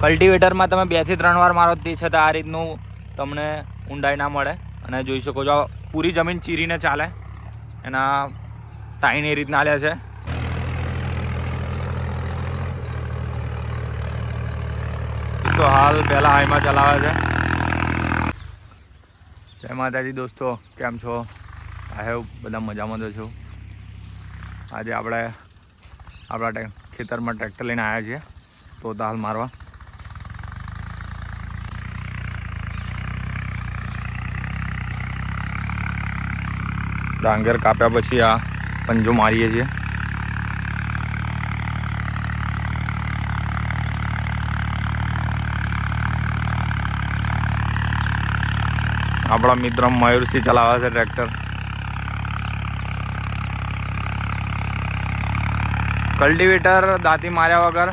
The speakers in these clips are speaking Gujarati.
કલ્ટિવેટરમાં તમે 2 થી 3 વાર મારો તે છતાં આ રીતનું તમને ઊંડાઈ ના મળે. અને જોઈ શકો છો પૂરી જમીન ચીરીને ચાલે, એના ટાઈન એ રીતના લે છે. તો હાલ પહેલાં હાઈમાં ચલાવે છે. જય માતાજી દોસ્તો, કેમ છો? આઈ હોપ બધા મજામાં તો છો. આજે આપણે આપણા ખેતરમાં ટ્રેક્ટર લઈને આવ્યા છીએ તો હાલ મારવા. ડાંગર કાપ્યા પછી આ પંજો મારીએ છીએ. આપણા મિત્ર મયુરસિંહ ચલાવે છે ટ્રેક્ટર. કલ્ટિવેટર દાંતી માર્યા વગર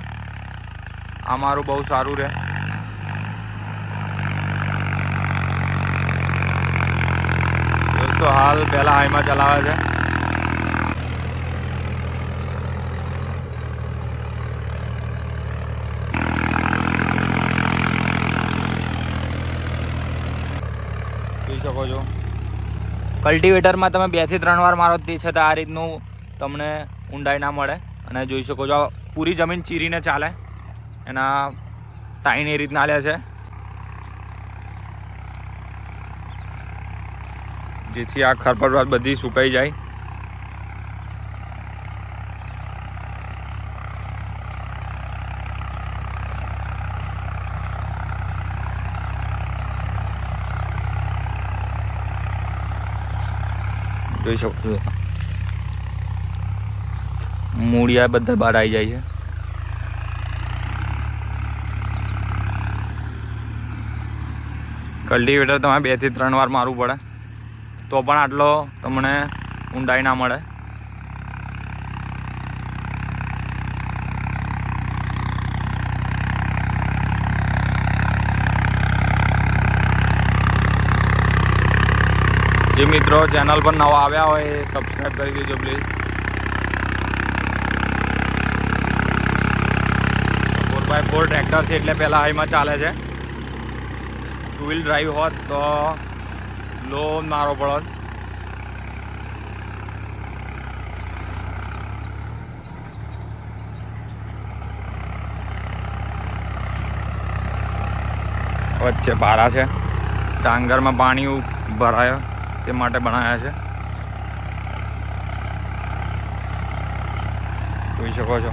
આ મારું બહુ સારું રહે. દોસ્તો હાલ પહેલાં હાઈમાં ચલાવે છે. જોઈ શકો છો કલ્ટિવેટરમાં તમે 2 થી 3 વાર મારો તે છતાં આ રીતનું તમને ઊંડાઈ ના મળે. અને જોઈ શકો છો પૂરી જમીન ચીરીને ચાલે, એના ટાઈન એ રીતના લે છે, જેથી આ ખરપતવાર બધી સુકાઈ જાય. જોઈ શકો છો મૂળિયા બધા બહાર આવી જાય છે. કલ્ટિવેટર તમારે 2 થી 3 વાર મારવું પડે તો પણ આટલો તમને ઊંડાઈ ના મળે. જે મિત્રો ચેનલ પર નવા આવ્યા હોય એ સબસ્ક્રાઈબ કરી દેજો પ્લીઝ. 4x4 ટ્રેક્ટર છે એટલે પહેલાં હાઈમાં ચાલે છે. 2 વ્હીલ ડ્રાઈવ હોત તો લો મારો પડત. વચ્ચે પારા છે, ડાંગરમાં પાણી ભરાય તે માટે બનાવ્યા છે. જોઈ શકો છો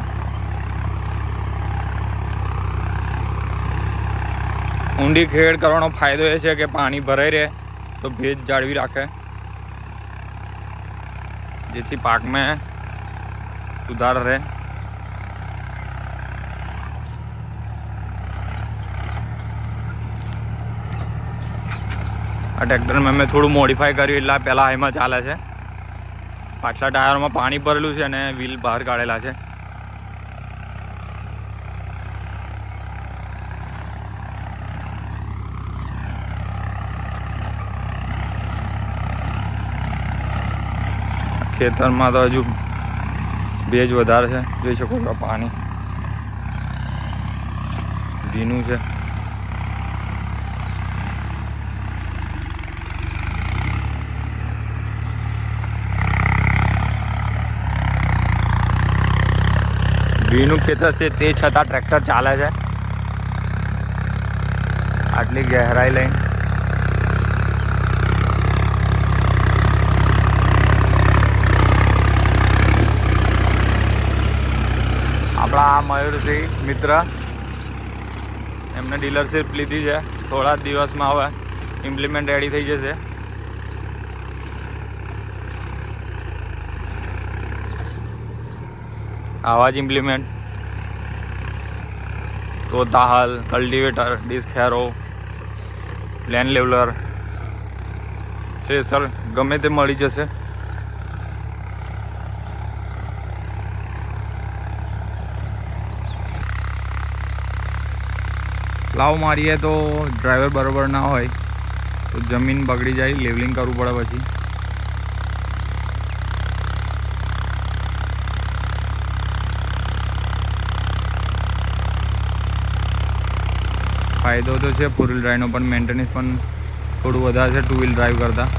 ઊંડી ખેડ કરવાનો ફાયદો એ છે કે પાણી ભરાઈ રહે તો ભેજ જાળવી રાખે, જેથી પાકમાં સુધાર રહે. આ ટ્રેક્ટરમાં મેં થોડું મોડિફાઈ કર્યું એટલે પહેલાં હાઈમાં ચાલે છે. પાછલા ટાયરમાં પાણી ભરેલું છે અને વ્હીલ બહાર કાઢેલા છે. ખેતરમાં તો હજુ ભેજ વધારે છે. જોઈ શકો છો પાણી ભીનું છે. ભીનું ખેતર છે તે છતાં ટ્રેક્ટર ચાલે છે આટલી ગહેરાઈ લઈને. આપણા મયુરસિંહ મિત્ર એમને ડીલરશીપ લીધી છે. થોડા દિવસમાં હવે ઇમ્પ્લિમેન્ટ રેડી થઈ જશે. આવા જ ઇમ્પ્લિમેન્ટ તોતાહલ, cultivator, disc harrow, land leveller, thresher ગમે તે મળી જશે. પ્લાવ મારીએ તો ડ્રાઈવર બરાબર ના હોય તો જમીન બગડી જાય, લેવલિંગ કરવું પડે. પછી ફાયદો તો છે ફોર વ્હીલ ડ્રાઈવનો, પણ મેન્ટેનન્સ પણ થોડું વધારે છે ટુ વ્હીલ ડ્રાઈવ કરતાં.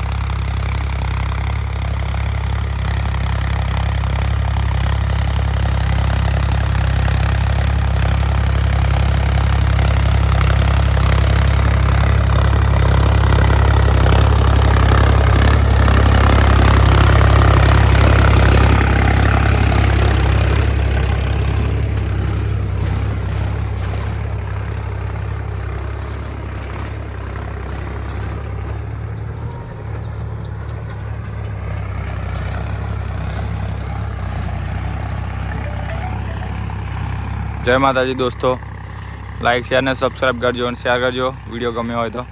જય માતાજી દોસ્તો, લાઈક શેર ને સબસ્ક્રાઈબ કરજો અને શેર કરજો વિડીયો ગમ્યો હોય તો.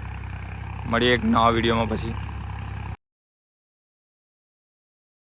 મળીએ એક નવા વિડીયોમાં પછી.